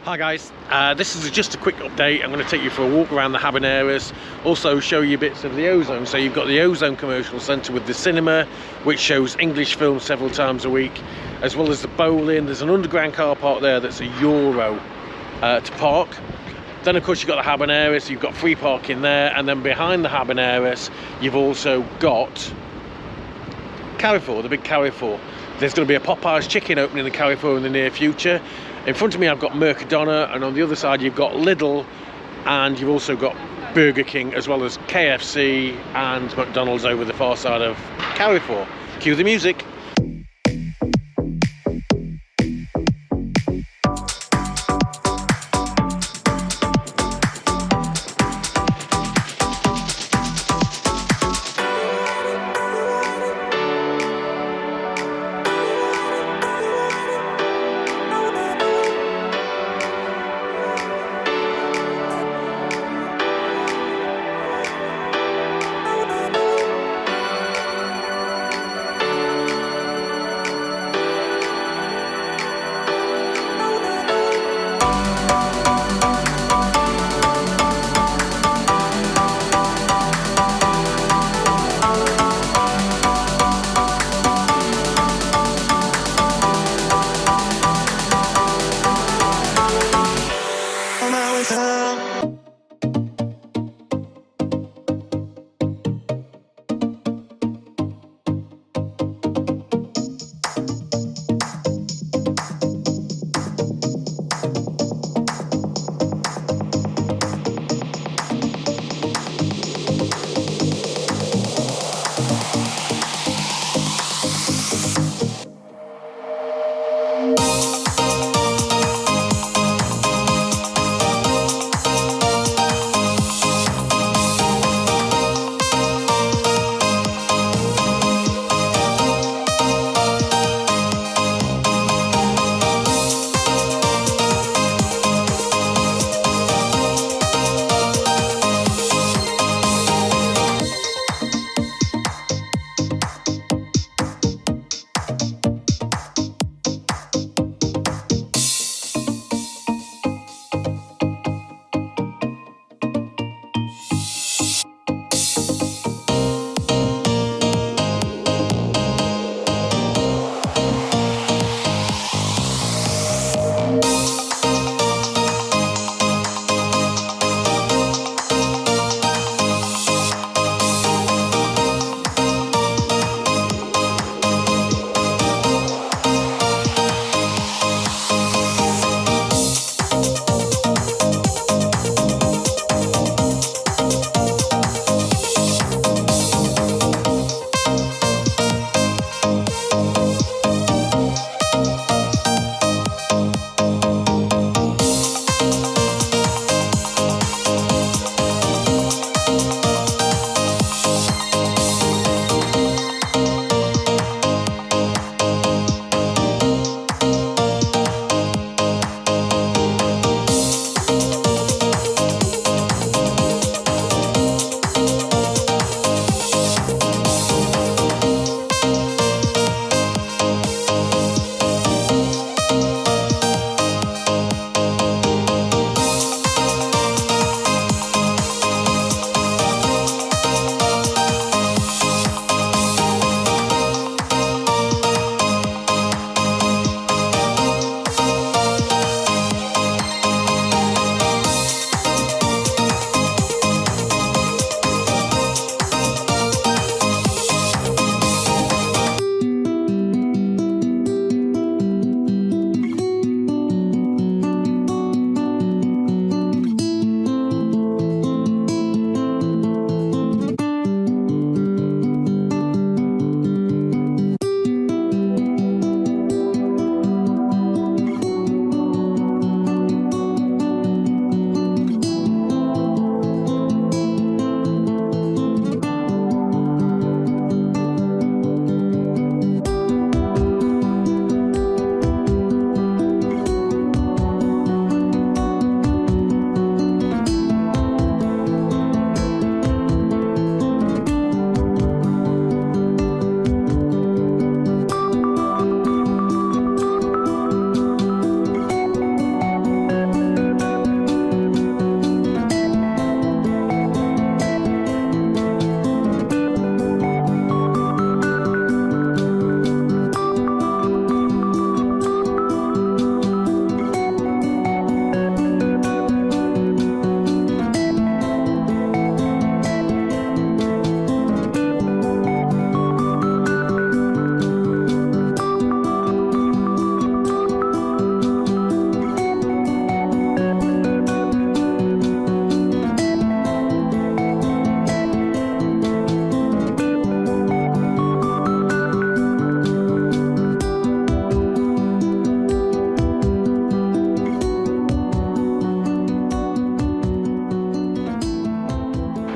Hi guys, this is just a quick update. I'm going to take you for a walk around the Habaneras, also show you bits of the Ozone. So you've got the Ozone Commercial Centre with the cinema, which shows English films several times a week, as well as the bowling. There's an underground car park there that's €1 to park. Then of course you've got the Habaneras, you've got free parking there, and then behind the Habaneras you've also got Carrefour, the big Carrefour. There's going to be a Popeye's chicken opening in the Carrefour in the near future. In front of me I've got Mercadona, and on the other side you've got Lidl, and you've also got Burger King, as well as KFC and McDonald's over the far side of Carrefour. Cue the music.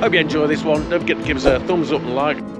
Hope you enjoy this one. Don't forget to give us a thumbs up and like.